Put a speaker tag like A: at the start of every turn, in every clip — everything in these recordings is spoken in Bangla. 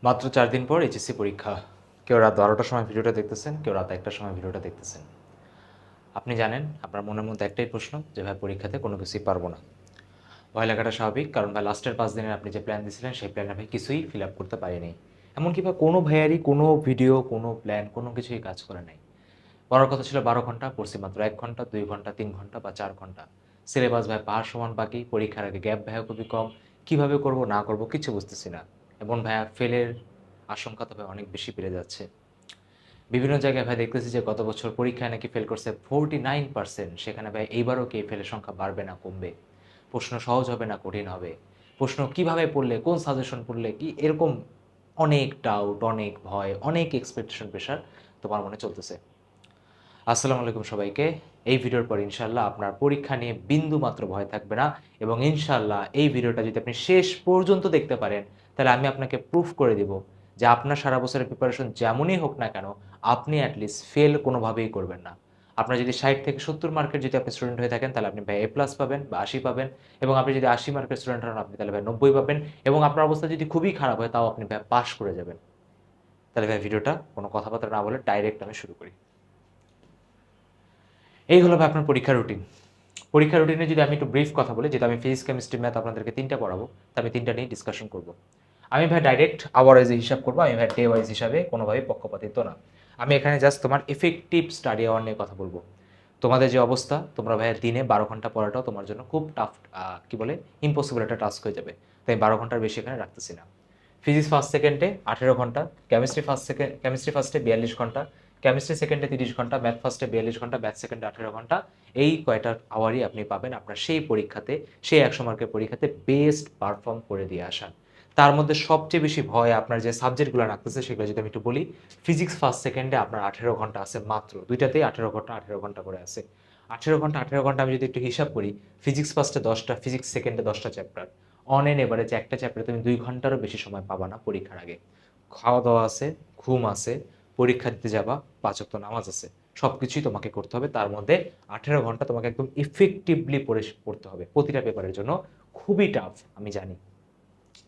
A: মাত্র 4 দিন পর এইচএসসি পরীক্ষা। কেউ রাত 12টার সময় ভিডিওটা দেখতেছেন, কেউ রাত 1টার সময় ভিডিওটা দেখতেছেন। আপনি জানেন আপনার মনের মধ্যে একটাই প্রশ্ন যে ভাই পরীক্ষাতে কোনো কিছুই পারবো না। ভয় লাগাটা স্বাভাবিক, কারণ ভাই লাস্টের 5 দিনের আপনি যে প্ল্যান দিয়েছিলেন সেই প্ল্যানে ভাই কিছুই ফিল আপ করতে পারিনি। এমনকি ভাই কোনো ভাইয়ারই কোনো ভিডিও, কোনো প্ল্যান, কোনো কিছুই কাজ করে নাই। পড়ার কথা ছিল 12 ঘন্টা, পড়ছি মাত্র 1 ঘন্টা, 2 ঘন্টা, 3 ঘন্টা বা 4 ঘন্টা। সিলেবাস ভাই পাহাড় সমান বাকি, পরীক্ষার আগে গ্যাপ ভাইয়া খুবই কম। কীভাবে করব না করব কিচ্ছু বুঝতেছি না। এবং ভাইয়া ফেলের আশঙ্কা তো ভাই অনেক বেশি বেড়ে যাচ্ছে। বিভিন্ন জায়গায় ভাই দেখতেছি যে গত বছর পরীক্ষায় নাকি ফেল করছে 49%, সেখানে ভাই এইবারও কি ফেলের সংখ্যা বাড়বে না কমবে? প্রশ্ন সহজ হবে না কঠিন হবে? প্রশ্ন কিভাবে পড়লে, কোন সাজেশন পড়লে কি, এরকম অনেক ডাউট, অনেক ভয়, অনেক এক্সপেকটেশন প্রেশার তোমার মনে চলতেছে। আসসালামু আলাইকুম সবাইকে। এই ভিডিওর পর ইনশাআল্লাহ আপনার পরীক্ষা নিয়ে বিন্দুমাত্র ভয় থাকবে না, এবং ইনশাআল্লাহ এই ভিডিওটা যদি আপনি শেষ পর্যন্ত দেখতে পারেন, তাহলে আমি আপনাকে প্রুফ করে দিব যে আপনার সারা বছরের প্রিপারেশন যেমনই হোক না কেন, আপনি অ্যাটলিস্ট ফেল কোনোভাবেই করবেন না। আপনার যদি 60 থেকে 70 মার্কের যদি আপনি স্টুডেন্ট হয়ে থাকেন, তাহলে আপনি ভাই A+ পাবেন বা 80 পাবেন, এবং আপনি যদি 80 মার্কের স্টুডেন্ট হন, আপনি তাহলে ভাই 90 পাবেন, এবং আপনার অবস্থা যদি খুবই খারাপ হয় তাও আপনি ভাই পাস করে যাবেন। তাহলে ভাই ভিডিওটা কোনো কথাবার্তা না বলে ডাইরেক্ট আমি শুরু করি। এই হলো ভাই আপনার পরীক্ষার রুটিন। পরীক্ষার রুটিনে যদি আমি একটু ব্রিফ কথা বলি, যেহেতু আমি ফিজিক্স, কেমিস্ট্রি, ম্যাথ আপনাদেরকে 3টা পড়াবো, তো আমি 3টা নিয়ে ডিসকাশন করব। আমি ভাই ডাইরেক্ট আওয়ার ওয়াইজে হিসাব করবো, আমি ভাই ডে ওয়াইজ হিসাবে কোনোভাবেই পক্ষপাতিত্ব না। আমি এখানে জাস্ট তোমার এফেক্টিভ স্টাডি আওয়ার নিয়ে কথা বলবো। তোমাদের যে অবস্থা, তোমরা ভাইয়া দিনে 12 ঘন্টা পড়াটাও তোমার জন্য খুব টাফ, কি বলে, ইম্পসিবল একটা টাস্ক হয়ে যাবে। তাই 12 ঘন্টার বেশি এখানে রাখতেছি না। ফিজিক্স ফার্স্ট সেকেন্ডে 18 ঘন্টা, কেমিস্ট্রি ফার্স্টে 42 ঘন্টা, কেমিস্ট্রি সেকেন্ডে 30 ঘন্টা, ম্যাথ ফার্স্টে 42 ঘন্টা, ম্যাথ সেকেন্ডে 18 ঘন্টা। এই কয়টা আওয়ারই আপনি পাবেন আপনার সেই পরীক্ষাতে, সেই 100 মার্কের পরীক্ষাতে বেস্ট পারফর্ম করে দিয়ে আসা। তার মধ্যে সবচেয়ে বেশি ভয় আপনার যে সাবজেক্টগুলো রাখতেছে সেগুলো যদি আমি একটু বলি, ফিজিক্স ফার্স্ট সেকেন্ডে আপনার 18 ঘন্টা আছে মাত্র, দুইটাতেই 18 ঘন্টা 18 ঘন্টা করে আছে। 18 ঘন্টা 18 ঘন্টা আমি যদি একটু হিসাব করি, ফিজিক্স ফার্স্টে 10টা, ফিজিক্স সেকেন্ডে 10টা চ্যাপ্টার। অন এন এভারেজ একটা চ্যাপ্টারে তুমি 2 ঘন্টারও বেশি সময় পাবা না পরীক্ষার আগে। খাওয়া দাওয়া আছে, ঘুম আছে, পরীক্ষা দিতে যাবা, 5 ওয়াক্ত নামাজ আছে। সব কিছুই তোমাকে করতে হবে। তার মধ্যে 18 ঘন্টা তোমাকে একদম ইফেক্টিভলি পড়তে হবে প্রতিটা পেপারের জন্য। খুবই টাফ আমি জানি,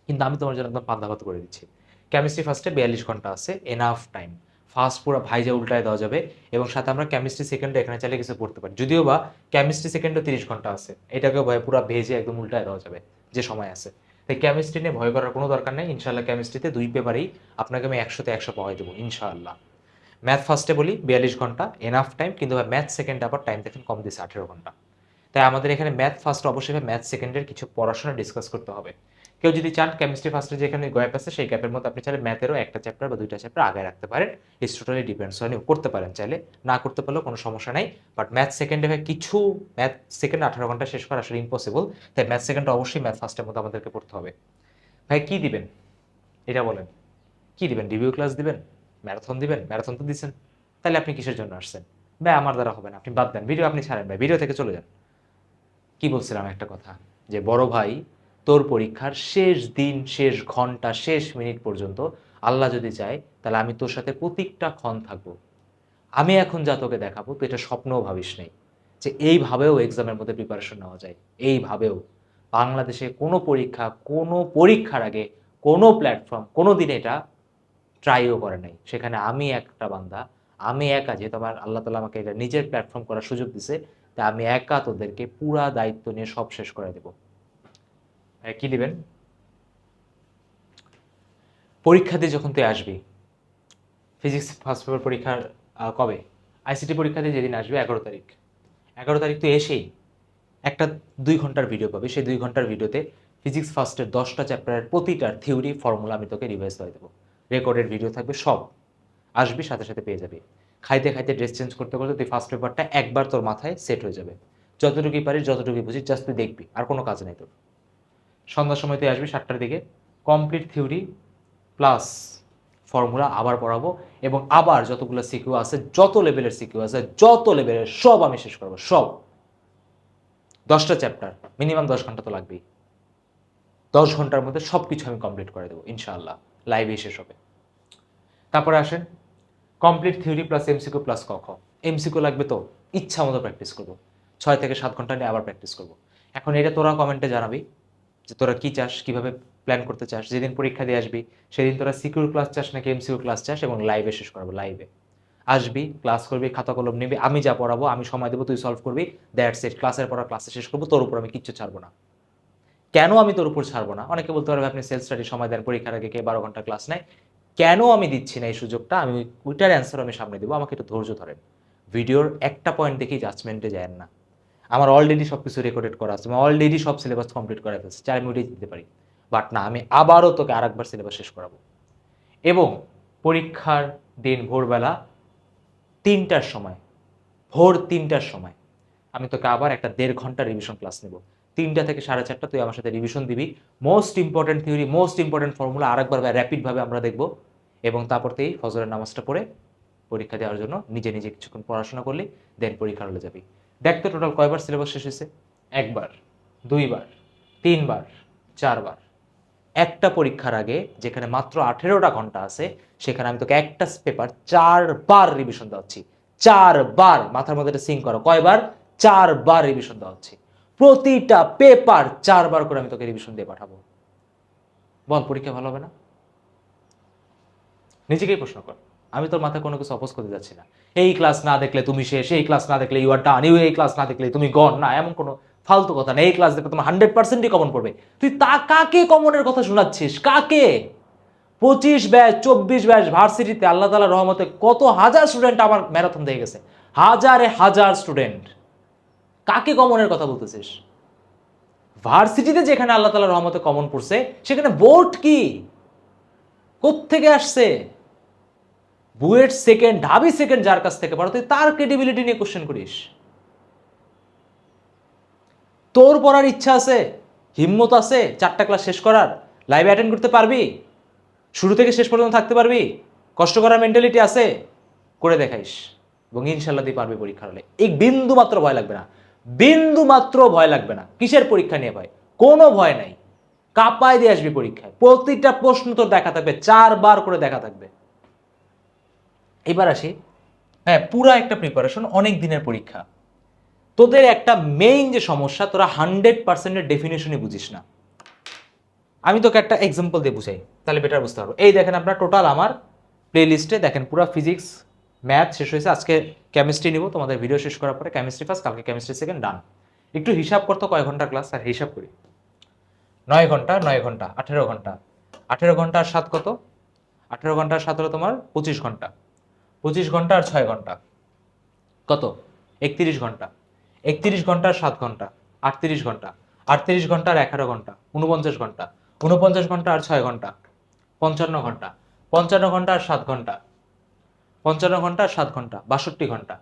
A: কিন্তু আমি তোমার জন্য একদম পান্তা ভাত করে দিচ্ছি। কেমিস্ট্রি ফার্স্টে 42 ঘন্টা আছে, এনাফ টাইম। ফার্স্ট পুরো ভাইজা উল্টায় দেওয়া যাবে, এবং সাথে আমরা কেমিস্ট্রি সেকেন্ডে এখানে চাইলে কিছু পড়তে পারি, যদিও বা কেমিস্ট্রি সেকেন্ডে 30 ঘন্টা আছে, এটাকেও ভয় পুরো ভেজে একদম উল্টায় দেওয়া যাবে যে সময় আছে। তাই কেমিস্ট্রি নিয়ে ভয় করার কোনো দরকার নেই। ইনশাআল্লাহ কেমিস্ট্রিতে 2 পেপারেই আপনাকে আমি 100তে 100 পাওয়াই দেবো ইনশাআল্লাহ। ম্যাথ ফার্স্টে বলি 42 ঘন্টা এনাফ টাইম, কিন্তু ম্যাথ সেকেন্ডে আবার টাইম দেখেন কম দিয়েছে 18 ঘন্টা। তাই আমাদের এখানে ম্যাথ ফার্স্ট অবশ্যই ম্যাথ সেকেন্ডের কিছু পড়াশোনা ডিসকাস করতে হবে। কেউ যদি চান কেমিস্ট্রি ফার্স্টে যেখানে গ্যাপ আছে সেই গ্যাপের মধ্যে আপনি চাইলে ম্যাথেরও একটা চ্যাপ্টার বা 2টা চ্যাপ্টার আগে রাখতে পারেন। It's totally depends on you, করতে পারেন চাইলে, না করতে পারলেও কোনো সমস্যা নাই। বাট ম্যাথ সেকেন্ডে ভাই কিছু, ম্যাথ সেকেন্ডে 18 ঘন্টা শেষ করা আসলে ইম্পসিবল। তাই ম্যাথ সেকেন্ডে অবশ্যই ম্যাথ ফার্স্টের মধ্যে আমাদেরকে পড়তে হবে। ভাই কি দিবেন এটা বলেন? কি দিবেন? রিভিউ ক্লাস দিবেন? ম্যারাথন দিবেন? ম্যারাথন তো দিচ্ছেন। তাহলে আপনি কিসের জন্য আসছেন? ভাই আমার দ্বারা হবে না, আপনি বাদ দেন, ভিডিও আপনি ছাড়েন, ভাই ভিডিও থেকে চলে যান। কি বলছিলাম একটা কথা, যে বড় ভাই, তোর পরীক্ষার শেষ দিন, শেষ ঘন্টা, শেষ মিনিট পর্যন্ত আল্লাহ যদি চায়, তাহলে আমি তোর সাথে প্রত্যেকটা ক্ষণ থাকবো। আমি এখন যা তোকে দেখাবো তুই এটা স্বপ্নও ভাবিস নাই যে এইভাবেও এক্সামের মধ্যে প্রিপারেশন নেওয়া যায়। এইভাবেও বাংলাদেশে কোনো পরীক্ষার আগে কোনো প্ল্যাটফর্ম কোনো দিন এটা ট্রাইও করে নাই। সেখানে আমি একটা বান্দা, আমি একা, যেহেতু আমার আল্লাহ তাআলা আমাকে এটা নিজের প্ল্যাটফর্ম করার সুযোগ দিছে, তাই আমি একা তোদেরকে পুরা দায়িত্ব নিয়ে সব শেষ করে দেব। কি দিবেন? পরীক্ষা দিয়ে যখন তুই আসবি, ফিজিক্স ফার্স্ট পেপার পরীক্ষার কবে? আইসিটি পরীক্ষা দিয়ে যেদিন আসবে 11 তারিখ, 11 তারিখ তুই এসেই একটা 2 ঘন্টার ভিডিও পাবি। সেই 2 ঘন্টার ভিডিওতে ফিজিক্স ফার্স্টের 10টা চ্যাপ্টারের প্রতিটার থিওরি ফর্মুলা আমি তোকে রিভাইজ করে দেবো। রেকর্ডেড ভিডিও থাকবে সব, আসবি সাথে সাথে পেয়ে যাবি। খাইতে খাইতে ড্রেস চেঞ্জ করতে করতে তুই ফার্স্ট পেপারটা একবার তোর মাথায় সেট হয়ে যাবে। যতটুকুই পারিস, যতটুকুই বুঝিস, জাস্ট তুই দেখবি, আর কোনো কাজ নেই তোর। সন্ধ্যার সময় তুই আসবি 7টার দিকে, কমপ্লিট থিওরি প্লাস ফর্মুলা আবার পড়াবো, এবং আবার যতগুলো সিকিউ আছে, যত লেভেলের সিকিউ আছে, যত লেভেলের সব আমি শেষ করবো, সব। 10টা চ্যাপ্টার, মিনিমাম 10 ঘন্টা তো লাগবেই। 10 ঘন্টার মধ্যে সব কিছু আমি কমপ্লিট করে দেবো ইনশাআল্লাহ, লাইভেই শেষ হবে। তারপরে আসেন complete theory plus MCQ plus ক খ। এমসিকিউ লাগবে তো ইচ্ছা মতো প্র্যাকটিস করবো, 6 থেকে 7 ঘন্টা নিয়ে আবার প্র্যাকটিস করবো। এখন এটা তোরা কমেন্টে জানাবি যে তোরা কি চাস, কিভাবে প্ল্যান করতে চাস, যেদিন পরীক্ষা দিয়ে আসবি সেদিন তোরা সিকিউর ক্লাস চাস নাকি এমসিকিউ ক্লাস চাস, এবং লাইভে শেষ করাবো। লাইভে আসবি, ক্লাস করবি, খাতা কলম নিবি, আমি যা পড়াবো আমি সময় দেবো, তুই সলভ করবি, দ্যাটস ইট। ক্লাসের পড়া ক্লাসে শেষ করবো, তোর উপর আমি কিচ্ছু ছাড়বো না। কেন আমি তোর উপর ছাড়বো না? অনেকে বলতে পারবে আপনি সেলফ স্টাডি সময় দেন, পরীক্ষার আগে কে 12 ঘন্টা ক্লাস নেয়। কেন আমি দিচ্ছি না এই সুযোগটা, আমি ওইটার অ্যান্সার আমি সামনে দেবো। আমাকে একটু ধৈর্য ধরেন। ভিডিওর একটা পয়েন্ট দেখেই জাজমেন্টে যায় না। আমার অলরেডি সব কিছু রেকর্ডেড করা আছে, আমি অলরেডি সব সিলেবাস কমপ্লিট করে ফেলছি, 4 মিনিটেই দিতে পারি। বাট না, আমি আবারও তোকে আরেকবার সিলেবাস শেষ করাবো। এবং পরীক্ষার দিন ভোরবেলা 3টার সময়, ভোর 3টার সময় আমি তোকে আবার একটা 1.5 ঘন্টা রিভিশন ক্লাস নেব। 3টা থেকে 4:30 তুই আমার সাথে রিভিশন দিবি। Most important theory, most important formula আরেকবার র্যাপিডভাবে আমরা দেখব, এবং তারপর তুই ফজরের নামাজটা পড়ে পরীক্ষা দেওয়ার জন্য নিজে নিজে কিছুক্ষণ পড়াশোনা করলি, দেন পরীক্ষা হলে যাবি। দেখ তো টোটাল কয়বার সিলেবাস শেষ হয়েছে? 1বার, 2বার, 3বার, 4বার। একটা পরীক্ষার আগে যেখানে মাত্র 18টা ঘন্টা আছে, সেখানে আমি তোকে একটা পেপার 4বার রিভিশন দেওয়াচ্ছি। 4বার, মাথার মধ্যে এটা সিঙ্ক করো। কয়বার? 4বার রিভিশন দেওয়াচ্ছি। প্রতিটা পেপার 4বার করে আমি তোকে রিভিশন দিয়ে পাঠাবো। বল, পরীক্ষা ভালো হবে না? নিজেকেই প্রশ্ন কর। আমি তোর মাথায় কোনো কিছু অপোজ করতে যাচ্ছি না। এই ক্লাস না দেখলে তুমি শেষ, এই ক্লাস না দেখলে ইউ আর ডান, এই ক্লাস না দেখলে তুমি গন, না, এমন কোনো ফালতু কথা না। এই ক্লাস দেখলে তোমার 100%ই কমন পড়বে। তুই কাকে কমনের কথা শোনাচ্ছিস? কাকে? 25 ব্যাচ, 24 ব্যাচ ভার্সিটিতে আল্লাহ তাআলার রহমতে কত হাজার স্টুডেন্ট আমার ম্যারাথন দিয়ে গেছে, হাজারে হাজার স্টুডেন্ট। কাকে কমনের কথা বলতেছিস? ভার্সিটিতে যেখানে আল্লাহ তাআলার রহমতে কমন পড়ছে, সেখানে বোর্ড কি, কোত্থেকে আসছে? বুয়েট সেকেন্ড, ঢাবি সেকেন্ড যার কাছ থেকে পড়ো, তুই তার ক্রেডিবিলিটি নিয়ে কোশ্চেন করিস? তোর পড়ার ইচ্ছা আছে, হিম্মত আছে 4টা ক্লাস শেষ করার, লাইভ অ্যাটেন্ড করতে পারবি, শুরু থেকে শেষ পর্যন্ত থাকতে পারবি, কষ্ট করার মেন্টালিটি আছে, করে দেখাইস, এবং ইনশাল্লাহ তুই পারবি পরীক্ষা হলে। এই বিন্দু মাত্র ভয় লাগবে না, বিন্দু মাত্র ভয় লাগবে না। কিসের পরীক্ষা নিয়ে ভয়? কোনো ভয় নাই। কাঁপায় দিয়ে আসবি পরীক্ষায়, প্রতিটা প্রশ্ন তোর দেখা থাকবে, 4বার করে দেখা থাকবে। এবার আসি, হ্যাঁ, পুরা একটা প্রিপারেশন, অনেক দিনের পরীক্ষা। তোদের একটা মেইন যে সমস্যা, তোরা 100%-এর ডেফিনেশনই বুঝিস না। আমি তোকে একটা এক্সাম্পল দিয়ে বুঝাই, তাহলে বেটার বুঝতে পারবো। এই দেখেন আপনার টোটাল আমার প্লে লিস্টে দেখেন, পুরো ফিজিক্স ম্যাথ শেষ হয়েছে। আজকে কেমিস্ট্রি নিব, তোমাদের ভিডিও শেষ করার পরে কেমিস্ট্রি ফার্স্ট, কালকে কেমিস্ট্রি সেকেন্ড, ডান। একটু হিসাব করতো কয় ঘন্টা ক্লাস, আর হিসাব করি। 9 ঘন্টা, 9 ঘন্টা, 18 ঘন্টা, 18 ঘন্টা আর 7 কত? 18 ঘন্টা আর 7 হলো তোমার 25 ঘন্টা, 25 ঘন্টা আর 6 ঘন্টা কত? 31 ঘন্টা, 31 ঘন্টা আর 7 ঘন্টা 38 ঘন্টা, 38 ঘন্টা আর 11 ঘন্টা 49 ঘন্টা, 49 ঘন্টা আর 6 ঘন্টা 55 ঘন্টা, 55 ঘন্টা আর 7 ঘন্টা, 55 ঘন্টা আর 7 ঘন্টা 62 ঘন্টা,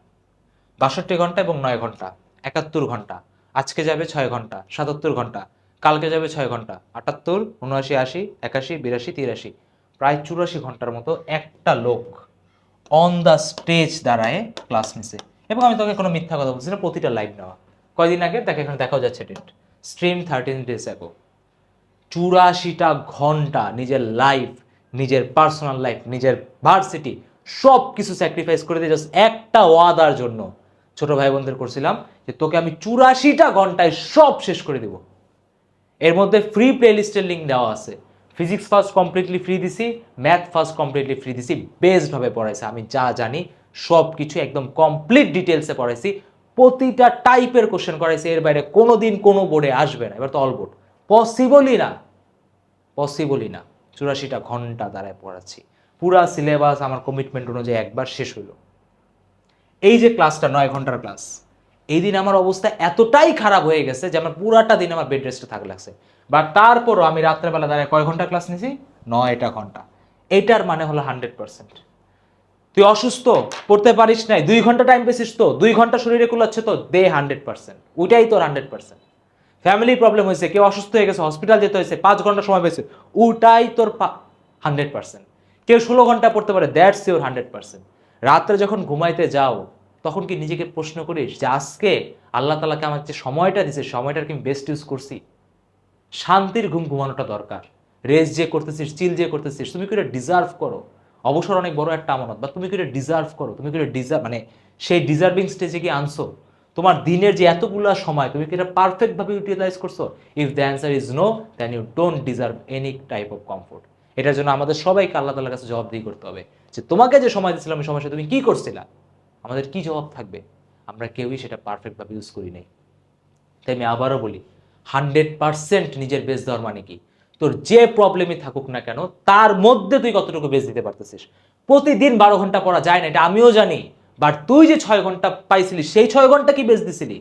A: 62 ঘন্টা এবং 9 ঘন্টা 71 ঘন্টা। আজকে যাবে 6 ঘন্টা 77 ঘন্টা, কালকে যাবে 6 ঘন্টা 78, 79, 80, 81, 82, 83, প্রায় 84 ঘন্টার মতো একটা লোক অন দ্য স্টেজ দাঁড়ায় ক্লাস নিছে। এবং আমি তোকে কোনো মিথ্যা কথা বলছি না, প্রতিটা লাইভ নেওয়া। কয়দিন আগে দেখ, এখানে দেখাও যাচ্ছে ডেট, স্ট্রিম 13 days ago। 84টা ঘন্টা নিজের লাইফ, নিজের পার্সোনাল লাইফ, নিজের ভার্সিটি সব কিছু স্যাক্রিফাইস করে দিয়ে জাস্ট একটা ওয়াদার জন্য। ছোট ভাই বোনদের করছিলাম যে তোকে আমি 84টা ঘন্টায় সব শেষ করে দিব। এর মধ্যে ফ্রি প্লে লিস্টের লিঙ্ক দেওয়া আছে। ফিজিক্স ফার্স্ট কমপ্লিটলি ফ্রি দিছি, ম্যাথ ফার্স্ট কমপ্লিটলি ফ্রি দিছি, বেস্টভাবে পড়াইছে। আমি যা জানি সব কিছু একদম কমপ্লিট ডিটেলসে পড়াইছি, প্রতিটা টাইপের কোশ্চেন করাইছি। এর বাইরে কোনো দিন কোনো বোর্ডে আসবে না, এবার তো অল বোর্ড, পসিবলই না, পসিবলই না। 84টা ঘন্টা দাঁড়ায় পড়াচ্ছি, পুরা সিলেবাস আমার কমিটমেন্ট অনুযায়ী একবার শেষ হইলো। এই যে ক্লাসটা 9 ঘন্টার ক্লাস, এই দিন আমার অবস্থা এতটাই খারাপ হয়ে গেছে যে আমার পুরাটা দিন আমার বেড রেস্টে থাকা লাগছে। বাট তারপরও আমি রাত্রেবেলা দাঁড়ায় কয় ঘন্টা ক্লাস নিছি? 9টা ঘন্টা। এটার মানে হলো 100%। তুই অসুস্থ, পড়তে পারিস নাই, 2 ঘন্টা টাইম পেয়েছিস, তো 2 ঘন্টা শরীরে কুলাচ্ছে, তো দে 100%, ওইটাই তোর 100%। ফ্যামিলি প্রবলেম হয়েছে, কেউ অসুস্থ হয়ে গেছে, হসপিটাল যেতে হয়েছে, 5 ঘন্টা সময় পেয়েছে, ওটাই তোর 100%। কেউ 16 ঘন্টা পড়তে পারে, দ্যাটস ইউর 100%। রাত্রে যখন ঘুমাইতে যাও, তখন কি নিজেকে প্রশ্ন করিস যে আজকে আল্লাহ তাআলাকে আমার যে সময়টা দিছে, সময়টার কি আমি বেস্ট ইউজ করছি? শান্তির ঘুম ঘুমানোটা দরকার। রেস্ট যে করতেছিস, চিল যে করতেছিস, তুমি কি ডিজার্ভ করো? অবসর অনেক বড় একটা আমানত, বা তুমি কি ডিজার্ভ করো? তুমি কি ডিজার্ভ, মানে সেই ডিজার্ভিং স্টেজে কি আনছো? তোমার দিনের যে এতগুলো সময় তুমি কি এটা পারফেক্টভাবে ইউটিলাইজ করছো? If the answer is no, then you don't deserve any type of comfort. এটার জন্য আমাদের সবাইকে আল্লাহ তাআলার কাছে জবাবদিহি করতে হবে যে তোমাকে যে সময় দিয়েছিলাম ওই সময় তুমি কি করছিলা। আমাদের কি জবাব থাকবে? আমরা কেউই সেটা পারফেক্টভাবে ইউজ করি নাই। তাই আমি আবারও বলি, 100% নিজের বেস দেওয়ার মানে কি? তোর যে প্রবলেমই থাকুক না কেন তার মধ্যে তুই কতটুকু বেস দিতে পারতেছিস। প্রতিদিন 12 ঘন্টা পড়া যায় না, এটা আমিও জানি, বাট তুই যে 6 ঘন্টা পাইছিলি সেই 6 ঘন্টা কি বেস দিছিলি?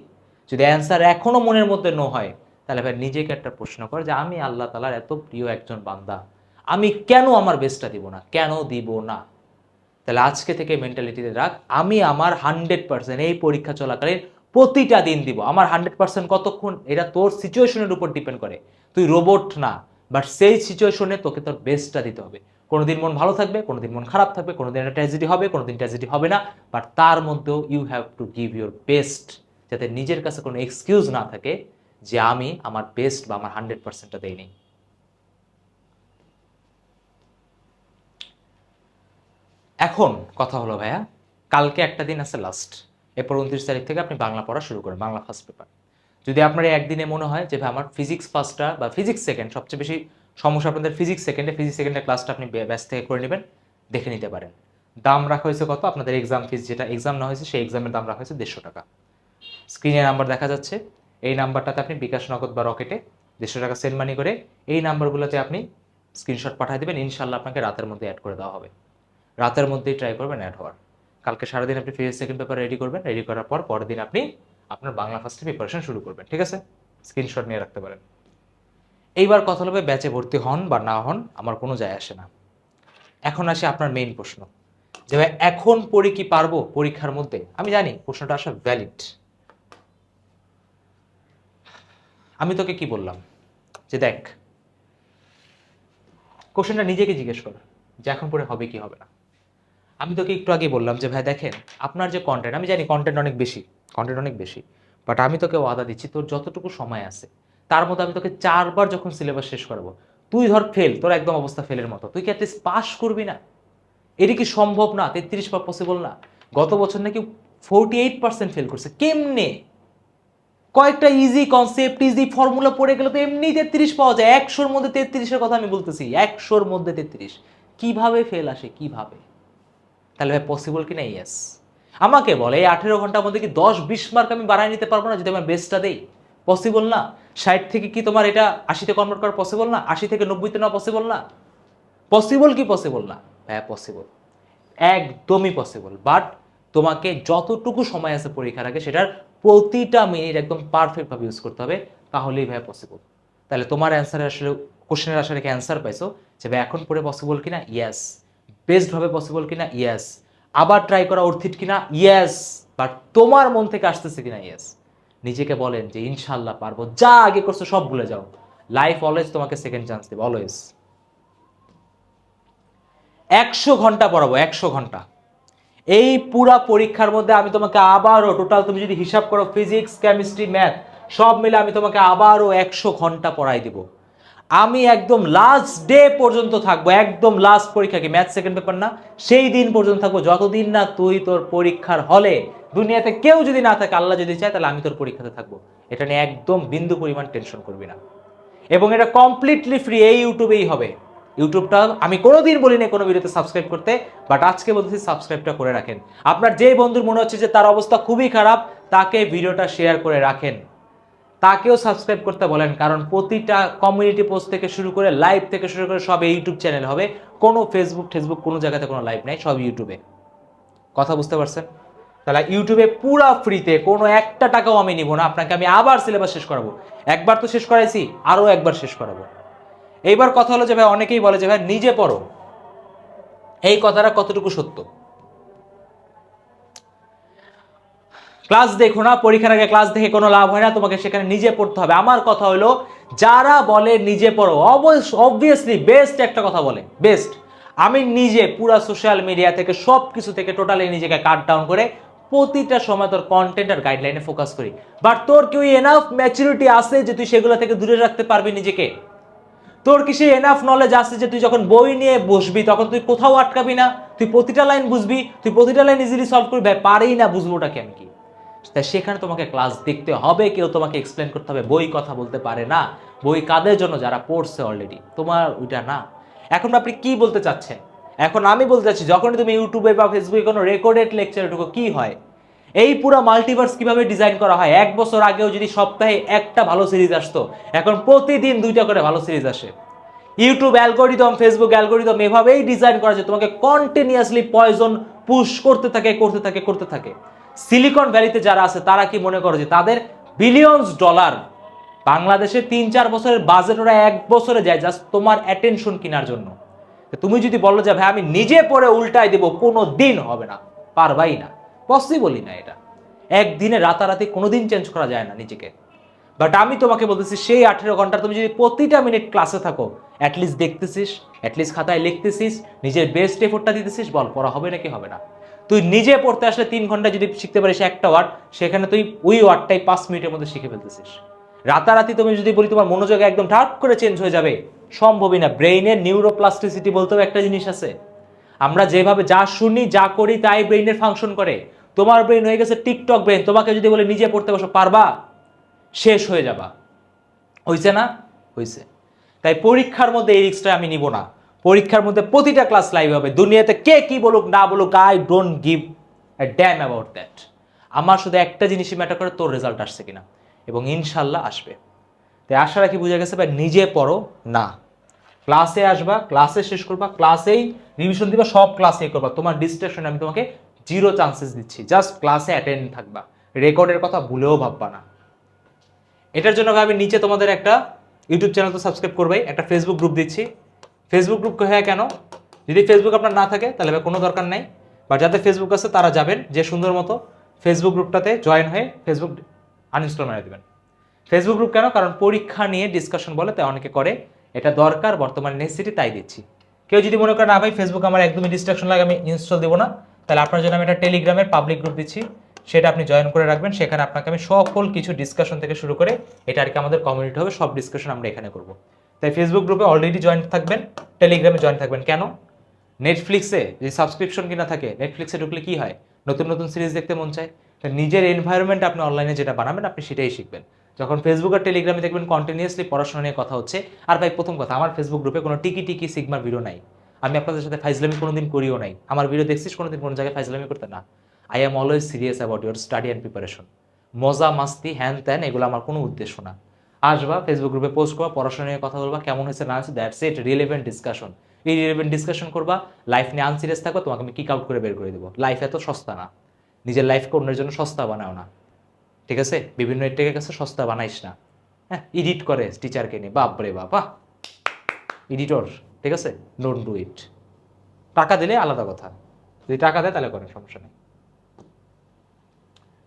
A: যদি অ্যান্সার এখনো মনের মধ্যে নো হয়, তাহলে ভাই নিজেকে একটা প্রশ্ন কর যে আমি আল্লাহ তাআলার এত প্রিয় একজন বান্দা, আমি কেন আমার বেস্টটা দিব না? কেন দিব না? তাহলে আজকে থেকে মেন্টালিটিতে রাখ, আমি আমার 100% এই পরীক্ষা চলাকালীন প্রতিটা দিন দিব। আমার 100% কতক্ষণ, এটা তোর সিচুয়েশনের উপর ডিপেন্ড করে। তুই রোবট না, বাট সেই সিচুয়েশনে তোকে তোর বেস্টটা দিতে হবে। কোনোদিন মন ভালো থাকবে, কোনোদিন মন খারাপ থাকবে, কোনোদিন একটা ট্র্যাজেডি হবে, কোনোদিন ট্র্যাজেডি হবে না, বাট তার মধ্যেও you have to give your best, যাতে নিজের কাছে কোনো এক্সকিউজ না থাকে যে আমি আমার বেস্ট বা আমার 100%টা দেইনি। এখন কথা হলো ভাইয়া, কালকে একটা দিন আছে লাস্ট, এরপর 29 তারিখ থেকে আপনি বাংলা পড়া শুরু করেন, বাংলা ফার্স্ট পেপার। যদি আপনার এই একদিনে মনে হয় যে ভাই আমার ফিজিক্স ফার্স্টটা বা ফিজিক্স সেকেন্ড, সবচেয়ে বেশি সমস্যা আপনাদের ফিজিক্স সেকেন্ডের ক্লাসটা আপনি ব্যাচ থেকে করে নেবেন, দেখে নিতে পারেন। দাম রাখা হয়েছে কত? আপনাদের এক্সাম ফিস, যেটা এক্সাম না হয়েছে সেই এক্সামের দাম রাখা হয়েছে 150 টাকা। স্ক্রিনে নাম্বার দেখা যাচ্ছে, এই নাম্বারটাতে আপনি বিকাশ, নগদ বা রকেটে 150 টাকা সেন্ড মানি করে এই নাম্বারগুলোতে আপনি স্ক্রিনশট পাঠিয়ে দেবেন। ইনশাল্লাহ আপনাকে রাতের মধ্যে অ্যাড করে দেওয়া হবে। রাতের মধ্যেই ট্রাই করবেন অ্যাড হওয়ার। কালকে সারাদিন আপনি ফিজিক্স সেকেন্ড পেপার রেডি করবেন, রেডি করার পর পরের দিন আপনি আপনার বাংলা ফার্স্টে প্রিপারেশন শুরু করবেন, ঠিক আছে? স্ক্রিনশট নিয়ে রাখতে পারেন। এইবার কথা হবে ব্যাচে ভর্তি হন বা না হন আমার কোনো যায় আসে না। এখন আসে আপনার মেইন প্রশ্ন যে ভাই এখন পড়ি কি পারবো পরীক্ষার মধ্যে? আমি জানি প্রশ্নটা আসা ভ্যালিড। আমি তোকে কি বললাম যে দেখ, কোশ্চেনটা নিজেকে জিজ্ঞেস কর যে এখন পড়ে হবে কি হবে না। আমি তোকে একটু আগে বললাম যে ভাই দেখেন আপনার যে কন্টেন্ট, আমি জানি কন্টেন্ট অনেক বেশি, বাট আমি তোকে ওয়াদা দিচ্ছি তোর যতটুকু সময় আছে তার মধ্যে আমি তোকে 4 বার যখন সিলেবাস শেষ করাবো, তুই ধর ফেল, তোর একদম অবস্থা ফেলের মতো, তুই কি অ্যাটলিস্ট পাস করবি না? এটি কি সম্ভব না? 33 বার পসিবল না? গত বছর নাকি 48% ফেল করছে, কেমনে? কয়েকটা ইজি কনসেপ্ট, ইজি ফর্মুলা পড়ে গেলে তো এমনি 33 পাওয়া যায়। 100-র মধ্যে 33-এর কথা আমি বলতেছি, 100-র মধ্যে 33। কিভাবে ফেল আসে, কিভাবে? তাহলে ভাই পসিবল কিনা? ইয়েস। আমাকে বলে এই 18 ঘন্টার মধ্যে কি 10-20 মার্ক আমি বাড়ায় নিতে পারবো না যদি আমার বেস্টটা দেই? পসিবল না। 60 থেকে কি তোমার এটা 80-তে কনভার্ট করা পসিবল না? 80 থেকে 90-তে নেওয়া পসিবল না? পসিবল কি পসিবল না? হ্যাঁ পসিবল, একদমই পসিবল। বাট তোমাকে যতটুকু সময় আছে পরীক্ষার আগে সেটার প্রতিটা মিনিট একদম পারফেক্টভাবে ইউজ করতে হবে, তাহলেই ভাই পসিবল। তাহলে তোমার অ্যান্সারে আসলে কোশ্চেনের আশা রেখে অ্যান্সার পাইছো যে ভাই এখন পড়ে পসিবল কিনা? ইয়েস। বেস্ট হবে পসিবল কিনা? ইয়েস। আবার ট্রাই করা অর্থিত কিনা? ইয়েস। বাট তোমার মন থেকে আসতেছে কিনা? ইয়েস। নিজেকে বলেন যে ইনশাল্লাহ পারবো, যা আগে করছো সব ভুলে যাও, লাইফ অলওয়েজ তোমাকে সেকেন্ড চান্স দেবে, অলওয়েজ। 100 ঘন্টা পড়াবো, 100 ঘন্টা। এই পুরা পরীক্ষার মধ্যে আমি তোমাকে আবারও টোটাল তুমি যদি হিসাব করো ফিজিক্স, কেমিস্ট্রি, ম্যাথ সব মিলে আমি তোমাকে আবারও 100 ঘন্টা পড়াই দিব। আমি একদম লাস্ট ডে পর্যন্ত থাকবো, একদম লাস্ট পরীক্ষা কি ম্যাথ সেকেন্ড পেপার না, সেই দিন পর্যন্ত থাকবো, যতদিন না তুই তোর পরীক্ষার হলে। দুনিয়াতে কেউ যদি না থাকে, আল্লাহ যদি চায়, তাহলে আমি তোর পরীক্ষাতে থাকবো। এটা নিয়ে একদম বিন্দু পরিমাণ টেনশন করবি না। এবং এটা কমপ্লিটলি ফ্রি, এই ইউটিউবেই হবে। ইউটিউবটা আমি কোনোদিন বলিনি কোনো ভিডিওতে সাবস্ক্রাইব করতে, বাট আজকে বলতেছি সাবস্ক্রাইবটা করে রাখেন। আপনার যেই বন্ধুর মনে হচ্ছে যে তার অবস্থা খুবই খারাপ, তাকে ভিডিওটা শেয়ার করে রাখেন, তাকেও সাবস্ক্রাইব করতে বলেন। কারণ প্রতিটা কমিউনিটি পোস্ট থেকে শুরু করে লাইভ থেকে শুরু করে সব ইউটিউব চ্যানেল হবে, কোনো ফেসবুক কোনো জায়গাতে কোনো লাইভ নাই, সব ইউটিউবে। কথা বুঝতে পারছেন? তাহলে ইউটিউবে পুরা ফ্রিতে, কোনো একটা টাকাও আমি নিব না, আপনাকে আমি আবার সিলেবাস শেষ করাবো। একবার তো শেষ করাইছি, আরও একবার শেষ করাবো। এইবার কথা হলো যে ভাই অনেকেই বলে যে ভাই নিজে পড়ো, এই কথাটা কতটুকু সত্য? ক্লাস দেখো না, পরীক্ষার আগে ক্লাস দেখে কোনো লাভ হয় না, তোমাকে সেখানে নিজে পড়তে হবে। আমার কথা হলো যারা বলে নিজে পড়ো, অবভিয়াসলি বেস্ট একটা কথা বলে, বেস্ট। আমি নিজে পুরা সোশ্যাল মিডিয়া থেকে সব কিছু থেকে টোটালি নিজেকে কাট ডাউন করে প্রতিটা সময় তোর কন্টেন্ট আর গাইডলাইনে ফোকাস করি। বাট তোর কি এনাফ ম্যাচুরিটি আছে যে তুই সেগুলো থেকে দূরে রাখতে পারবি নিজেকে? তোর কি সেই এনাফ নলেজ আছে যে তুই যখন বই নিয়ে বসবি তখন তুই কোথাও আটকাবি না, তুই প্রতিটা লাইন বুঝবি, তুই প্রতিটা লাইন ইজিলি সলভ করবি? ভাই পারেই না, বুঝবোটা কি আমি কি? তাই সেখানে তোমাকে ক্লাস দেখতে হবে, কেউ তোমাকে এক্সপ্লেন করতে হবে। বই কথা বলতে পারে না। বই কাদের জন্য? যারা পড়ছে অলরেডি। তোমার ওইটা না। এখন আপনি কি বলতে চাচ্ছেন? এখন আমি বলতে চাচ্ছি, যখনই তুমি ইউটিউবে বা ফেসবুকে কোনো রেকর্ডেড লেকচার ঢুকো, কি হয়? এই পুরো মাল্টিভার্স কিভাবে ডিজাইন করা হয়? 1 বছর আগেও যদি সপ্তাহে একটা ভালো সিরিজ আসতো, এখন প্রতিদিন 2টা করে ভালো সিরিজ আসে। ইউটিউব অ্যালগোরিদম, ফেসবুক অ্যালগোরিদম এভাবেই ডিজাইন করা যায়, তোমাকে কন্টিনিউয়াসলি পয়জন পুশ করতে থাকে, করতে থাকে, করতে থাকে। সিলিকন ভ্যালিতে যারা আছে তারা কি মনে করে যে তাদের বিলিয়নস ডলার, বাংলাদেশে 3-4 বছরের বাজেট ওরা 1 বছরে যায় জাস্ট তোমার অ্যাটেনশন কেনার জন্য। তুমি যদি বলো যে ভাই আমি নিজে পড়ে উল্টাই দেবো, কোনো দিন হবে না, পারবাই না, পসিবলই না। এটা একদিনে রাতারাতি কোনোদিন চেঞ্জ করা যায় না নিজেকে। বাট আমি তোমাকে বলতেছি, সেই 18 ঘন্টা তুমি যদি প্রতিটা মিনিট ক্লাসে থাকো, অ্যাটলিস্ট দেখতেছিস, অ্যাটলিস্ট খাতায় লিখতেছিস, নিজের বেস্ট এফোর্টটা দিতেছিস, বল পড়া হবে নাকি হবে না? তুই নিজে পড়তে আসলে 3 ঘন্টা যদি শিখতে পারিস একটা ওয়ার্ড, সেখানে তুই ওই ওয়ার্ডটাই 5 মিনিটের মধ্যে শিখে ফেলতেছিস। রাতারাতি তুমি যদি বলি তোমার মনোযোগ একদম ঠাট করে চেঞ্জ হয়ে যাবে, সম্ভবই না। ব্রেইনের নিউরোপ্লাস্টিসিটি বলতেও একটা জিনিস আছে। আমরা যেভাবে যা শুনি, যা করি, তাই ব্রেইনের ফাংশন করে। তোমার ব্রেইন হয়ে গেছে টিকটক ব্রেইন। তোমাকে যদি বলে নিজে পড়তে বসো, পারবা? শেষ হয়ে যাবা। হইছে না? হইছে। তাই পরীক্ষার মধ্যে এই রিস্কটা আমি নিব না। পরীক্ষার মধ্যে প্রতিটা ক্লাস লাইভ হবে। দুনিয়াতে কে কি বলুক না বলুক, I don't give a dam about that. আমার শুধু একটা জিনিসই ম্যাটার করে, তোর রেজাল্ট আসছে কিনা, এবং ইনশাল্লাহ আসবে। তাই আশা রাখি বুঝে গেছে ভাই, নিজে পড়ো না, ক্লাসে আসবা, ক্লাসে শেষ করবা, ক্লাসেই রিভিশন দিবা, সব ক্লাসেই করবা। তোমার ডিস্ট্রাকশন আমি তোমাকে 0 চান্সেস দিচ্ছি। জাস্ট ক্লাসে অ্যাটেন্ড থাকবা, রেকর্ডের কথা ভুলেও ভাববা না। এটার জন্য আমি নিচে তোমাদের একটা ইউটিউব চ্যানেল তো সাবস্ক্রাইব করবেই, একটা ফেসবুক গ্রুপ দিচ্ছি। ফেসবুক গ্রুপ হ্যাঁ কেন? যদি ফেসবুক আপনার না থাকে তাহলে কোনো দরকার নাই, বা যাদের ফেসবুক আছে তারা যাবেন, যে সুন্দর মতো ফেসবুক গ্রুপটাতে জয়েন হয়ে ফেসবুক আনইনস্টল মেরে দেবেন। ফেসবুক গ্রুপ কেন? কারণ পরীক্ষা নিয়ে ডিসকাশন বলে তাই অনেকে করে, এটা দরকার, বর্তমানে নেসেসিটি, তাই দিচ্ছি। কেউ যদি মনে করেন না ভাই ফেসবুক আমার একদমই ডিস্ট্রাকশন লাগে, আমি ইনস্টল দেবো না, তাহলে আপনার জন্য আমি একটা টেলিগ্রামের পাবলিক গ্রুপ দিচ্ছি, সেটা আপনি জয়েন করে রাখবেন। সেখানে আপনাকে আমি সকল কিছু ডিসকাশন থেকে শুরু করে, এটা আর কি আমাদের কমিউনিটি হবে, সব ডিসকাশন আমরা এখানে করব। তাই ফেসবুক গ্রুপে অলরেডি জয়েন থাকবেন, টেলিগ্রামে জয়েন থাকবেন। কেন? নেটফ্লিক্সে যে সাবস্ক্রিপশন কিনা থাকে, নেটফ্লিক্সে ঢুকলে কি হয়, নতুন নতুন সিরিজ দেখতে মন চায়। নিজের এনভায়রনমেন্ট আপনি অনলাইনে যেটা বানাবেন, আপনি সেটাই শিখবেন। যখন ফেসবুক আর টেলিগ্রামে দেখবেন কন্টিনিউয়াসলি পড়াশোনা নিয়ে কথা হচ্ছে। আর ভাই প্রথম কথা, আমার ফেসবুক গ্রুপে কোনো টিকি টিকি সিগমার ভিডিও নাই। আমি আপনাদের সাথে ফাইজলামি কোনোদিন করিও নাই। আমার ভিডিও দেখছিস কোনোদিন কোনো জায়গায় ফাইজলামি করতে? না। I am always serious about your study and preparation. মজা মাস্তি হ্যান ত্যান এগুলো আমার কোনো উদ্দেশ্য না। আসবা, ফেসবুক গ্রুপে পোস্ট করবা, পড়াশোনা নিয়ে কথা বলবা, কেমন হয়েছে না হয়েছে, দ্যাটস ইট। রিলেভেন্ট ডিসকাশন, এই রিলেভেন্ট ডিসকাশন করবা। লাইফ নিয়ে আনসিরিয়াস থাকবা, তোমাকে আমি কিক আউট করে বের করে দেবো। লাইফ এত সস্তা না, নিজের লাইফকে অন্যের জন্য সস্তা বানাও না, ঠিক আছে? বিভিন্ন টেকের কাছে সস্তা বানাইস না। হ্যাঁ, এডিট করে টিচারকে নিয়ে, বাপরে বাবা, এডিটর, ঠিক আছে? Don't do it. টাকা দিলে আলাদা কথা, যদি টাকা দেয় তাহলে করেন, সমস্যা নেই।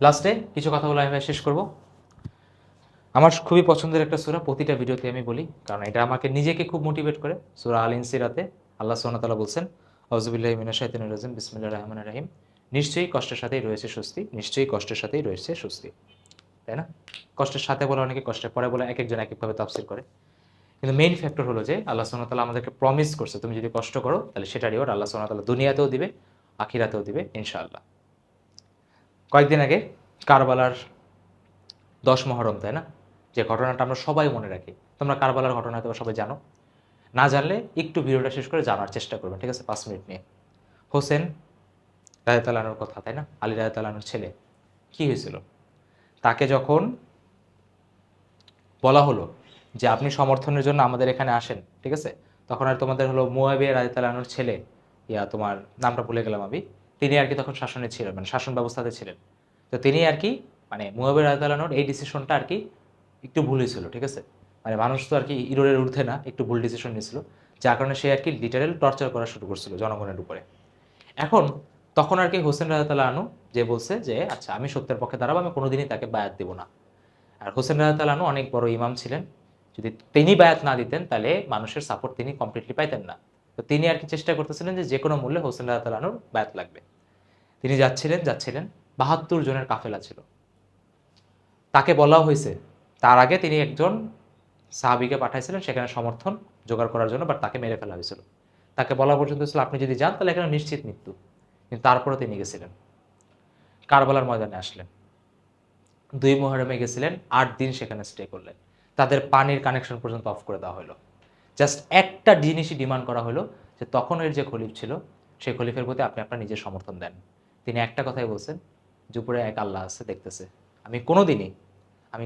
A: লাস্টে কিছু কথা বলে আমি শেষ করব। আমার খুবই পছন্দের একটা সূরা, প্রতিটা ভিডিওতে আমি বলি, কারণ এটা আমাকে নিজেকে খুব মোটিভেট করে। সূরা আল ইনসিরাতে আল্লাহ সুবহানাহু ওয়া তাআলা বলছেন, আউযুবিল্লাহি মিনাশ শাইতানির রাজিম, বিসমিল্লাহির রহমানির রহিম। নিশ্চয়ই কষ্টের সাথেই রয়েছে স্বস্তি, নিশ্চয়ই কষ্টের সাথেই রয়েছে স্বস্তি। তাই না? কষ্টের সাথে বলে অনেকে, কষ্টের পরে বলে, এক একজন এক একভাবে তাফসীর করে। কিন্তু মেইন ফ্যাক্টর হলো যে আল্লাহ সুবহানাহু ওয়া তাআলা আমাদেরকে প্রমিস করছে, তুমি যদি কষ্ট করো তাহলে সেটা রিওয়ার্ড আল্লাহ সুবহানাহু ওয়া তাআলা দুনিয়াতেও দিবে, আখিরাতেও দিবে ইনশাআল্লাহ। কয়েকদিন আগে কারবালার 10 মুহররম, তাই না? যে ঘটনাটা আমরা সবাই মনে রাখি। তোমরা কারবালার ঘটনা হয়তো সবাই জানো, না জানলে একটু ভিডিওটা শেষ করে জানার চেষ্টা করবেন, ঠিক আছে? 5 মিনিট নিয়ে। হোসেন রাদিয়াল্লাহু আনহুর কথা, তাই না? আলী রাদিয়াল্লাহু আনহুর ছেলে। কি হয়েছিল? তাকে যখন বলা হলো যে আপনি সমর্থনের জন্য আমাদের এখানে আসেন, ঠিক আছে? তখন আর তোমাদের হলো মুয়াবিয়া রাদিয়াল্লাহু আনহুর ছেলে, তোমার নামটা ভুলে গেলাম আমি, তিনি আর কি তখন শাসনে ছিলেন, মানে শাসন ব্যবস্থাতে ছিলেন। তো তিনি আর কি, মানে মুয়াবিয়া রাদিয়াল্লাহু আনহুর এই ডিসিশনটা আর কি একটু ভুল হয়েছিল, ঠিক আছে? মানে মানুষ তো আর কি ইরোরের ঊর্ধ্বে না, একটু ভুল ডিসিশন নিয়েছিল, যার কারণে সে আর কি লিটারেল টর্চার করা শুরু করছিল জনগণের উপরে। এখন তখন আর কি হোসেন রাদিয়াল্লাহু আনহু যে বলছে যে আচ্ছা আমি সত্যের পক্ষে দাঁড়াবো, আমি কোনোদিনই তাকে বায়াত দেব না। আর হোসেন রাদিয়াল্লাহু আনহু অনেক বড় ইমাম ছিলেন, যদি তিনি বায়াত না দিতেন তাহলে মানুষের সাপোর্ট তিনি কমপ্লিটলি পাইতেন না। তো তিনি আর কি চেষ্টা করতেছিলেন যে যে কোনো মূল্যে হোসেন রাদিয়াল্লাহু আনহুর বায়াত লাগবে। তিনি যাচ্ছিলেন 72 জনের কাফেলা ছিল। তাকে বলা হয়েছে, তার আগে তিনি একজন সাহাবীকে পাঠাইছিলেন সেখানে সমর্থন জোগাড় করার জন্য, বাট তাকে মেরে ফেলা হয়েছিল। তাকে বলা পর্যন্ত ছিল আপনি যদি যান তাহলে এখানে নিশ্চিত মৃত্যু, কিন্তু তারপরে তিনি গেছিলেন, কারবালার ময়দানে আসলেন। 2 মুহররমে গেছিলেন, 8 দিন সেখানে স্টে করলেন। তাদের পানির কানেকশন পর্যন্ত অফ করে দেওয়া হলো। জাস্ট একটা জিনিসই ডিমান্ড করা হলো যে তখনের যে খলিফ ছিল সেই খলিফের প্রতি আপনি আপনার নিজের সমর্থন দেন। তিনি একটা কথাই বলছেন যে উপরে এক আল্লাহ আছে, দেখতেছে। আমি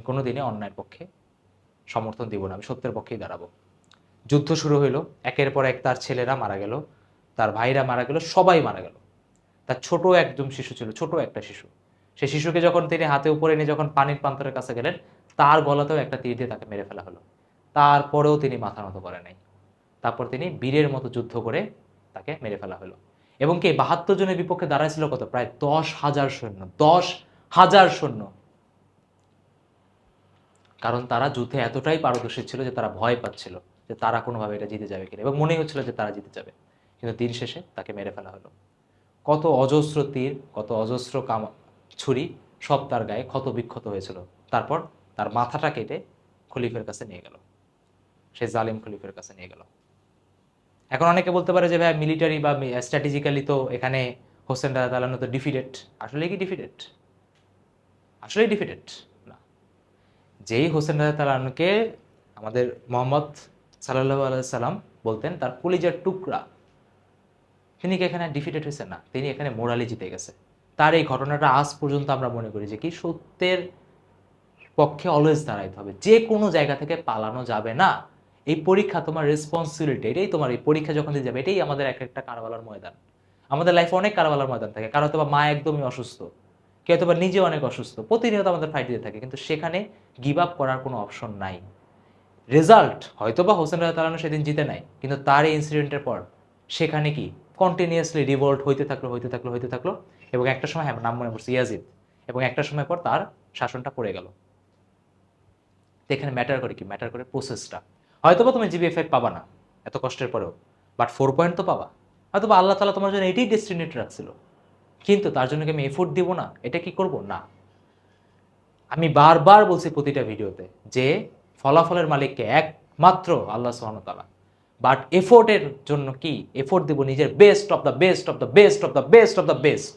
A: কোনোদিনই অন্যায়ের পক্ষে সমর্থন দিব না, আমি সত্যের পক্ষেই দাঁড়াবো। যুদ্ধ শুরু হইলো, একের পর এক তার ছেলেরা মারা গেল, তার ভাইরা মারা গেল, সবাই মারা গেল। তার ছোট একদম শিশু ছিল, ছোট একটা শিশু। সেই শিশুকে যখন তিনি হাতে উপরে নিয়ে যখন পানির প্রান্তরের কাছে গেলেন, তার গলাতেও একটা তীর দিয়ে তাকে মেরে ফেলা হলো। তারপরেও তিনি মাথা নত করে নাই। তারপর তিনি বীরের মতো যুদ্ধ করে তাকে মেরে ফেলা হলো। এবং কি 72 জনের বিপক্ষে দাঁড়াইছিল কত? প্রায় 10,000 সৈন্য। 10,000 সৈন্য। কারণ তারা যুদ্ধে এতটাই পারদর্শী ছিল যে তারা ভয় পাচ্ছিল যে তারা কোনোভাবে এটা জিতে যাবে কিনা, এবং মনেই হচ্ছিল যে তারা জিতে যাবে। কিন্তু দিন শেষে তাকে মেরে ফেলা হলো। কত অজস্র তীর, কত অজস্র ছুরি সব তার গায়ে ক্ষত বিক্ষত হয়েছিল। তারপর তার মাথাটা কেটে খলিফের কাছে নিয়ে গেল, সে জালিম খলিফের কাছে নিয়ে গেল। এখন অনেকে বলতে পারে যে ভাই মিলিটারি বা স্ট্র্যাটেজিক্যালি তো এখানে হোসেন রাজা তালানো তো ডিফিটেড। আসলে কি ডিফিটেড? আসলেই ডিফিটেড না। যেই হোসেন রাজা তালানুকে আমাদের মোহাম্মদ সাল্লাল্লাহু আলাইহি সাল্লাম বলতেন তার কলিজার টুকরা, তিনি কি এখানে ডিফিটেড হয়েছে? না, তিনি এখানে মোরালি জিতে গেছে। তার এই ঘটনাটা আজ পর্যন্ত আমরা মনে করি যে কি সত্যের পক্ষে অলওয়েজ দাঁড়াইতে হবে, যে কোনো জায়গা থেকে পালানো যাবে না। এই পরীক্ষা তোমার রেসপন্সিবিলিটি, এটাই তোমার এই পরীক্ষা যখন দিয়ে যাবে, এটাই আমাদের এক একটা কারবালার ময়দান। আমাদের লাইফে অনেক কারবালার ময়দান থাকে, কারো হয়তো বা মা একদমই অসুস্থ, কেউ হয়তো বা নিজে অনেক অসুস্থ, প্রতিনিয়ত আমাদের ফাইট দিতে থাকে, কিন্তু সেখানে গিভ আপ করার কোনো অপশন নাই। রেজাল্ট হয়তো বা হোসেন রাজা তালানো সেদিন জিতে নাই, কিন্তু তার এই ইনসিডেন্টের পর সেখানে কি কন্টিনিউয়াসলি রিভোল্ট হইতে থাকলো এবং একটা সময়, হ্যাঁ নাম মনে পড়ছে, ইয়াজিদ, এবং একটা সময় পর তার শাসনটা পড়ে গেল। তো এখানে ম্যাটার করে কি? ম্যাটার করে প্রসেসটা। হয়তো বা তুমি জিবিএফআই পাবা না এত কষ্টের পরেও, বাট 4 পয়েন্ট তো পাবা। হয়তো বা আল্লাহ তালা তোমার জন্য এটাই ডেস্টিনেট রাখছিল, কিন্তু তার জন্য কি আমি এফোর্ট দিব না? এটা কি করব না? আমি বারবার বলছি প্রতিটা ভিডিওতে যে ফলাফলের মালিককে একমাত্র আল্লাহ সুবহানাহু ওয়া তাআলা। বাট এফোর্টের জন্য কি এফোর্ট দেব নিজের best of the best of the best of the best of the best.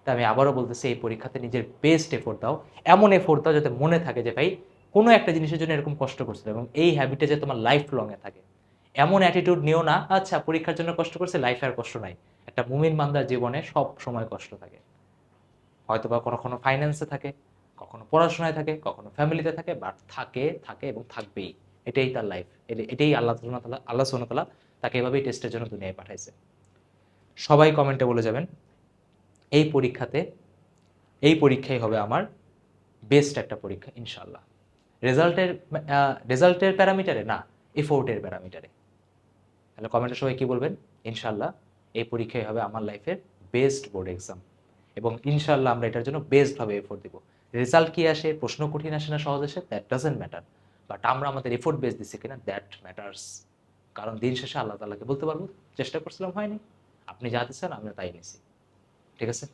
A: তাই আমি আবারও বলতেছি, এই পরীক্ষাতে নিজের বেস্ট এফোর্ট দাও। এমন এফোর্ট দাও যাতে মনে থাকে যে ভাই কোনো একটা জিনিসের জন্য এরকম কষ্ট করছিল, এবং এই হ্যাবিটে যে তোমার লাইফ লং এ থাকে। এমন অ্যাটিটিউড নিও না আচ্ছা পরীক্ষার জন্য কষ্ট করছে, লাইফে আর কষ্ট নাই। একটা মুমিন বান্দার জীবনে সব সময় কষ্ট থাকে, হয়তো বা কখনো ফাইন্যান্সে থাকে, কখনো পড়াশোনায় থাকে, কখনো ফ্যামিলিতে থাকে, বাট থাকে এবং থাকবেই। এটাই তার লাইফ। এটাই আল্লাহ সুবহানাহু ওয়া তাআলা তাকে এভাবেই টেস্টের জন্য দুনিয়ায় পাঠাইছে। সবাই কমেন্টে বলে যাবেন এই পরীক্ষাই হবে আমার বেস্ট একটা পরীক্ষা ইনশাআল্লাহ। রেজাল্টের প্যারামিটারে না, এফোর্টের প্যারামিটারে। তাহলে কমেন্টে সবাই কি বলবেন? ইনশাআল্লাহ এই পরীক্ষাই হবে আমার লাইফের বেস্ট বোর্ড এক্সাম, এবং ইনশাআল্লাহ আমরা এটার জন্য বেস্টভাবে এফোর্ট দিব। রেজাল্ট কি আসে, প্রশ্ন কঠিন আসে না সহজ আসে, দ্যাট ডাজেন্ট ম্যাটার, বাট আমরা আমাদের এফোর্ট বেস দিচ্ছি কিনা, দ্যাট ম্যাটার্স। কারণ দিন শেষে আল্লাহ তাআলাকে বলতে পারবো চেষ্টা করছিলাম হয়নি, আপনি যা দিচ্ছেন আমিও তাই নিছি। ঠিক আছে?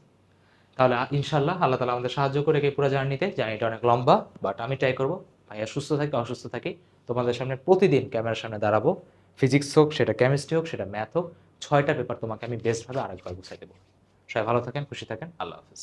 A: তাহলে ইনশাআল্লাহ আল্লাহ তাআলা আমাদের সাহায্য করে এই পুরো জার্নিতে। জার্নিটা অনেক লম্বা, বাট আমি ট্রাই করবো ভাইয়া সুস্থ থাকি অসুস্থ থাকি তোমাদের সামনে প্রতিদিন ক্যামেরার সামনে দাঁড়াবো। ফিজিক্স হোক, সেটা কেমিস্ট্রি হোক, সেটা ম্যাথ হোক, 6টা পেপার তোমাকে আমি বেস্টভাবে আরেকবার বুঝাই দেবো। সবাই ভালো থাকেন, খুশি থাকেন, আল্লাহ হাফেজ।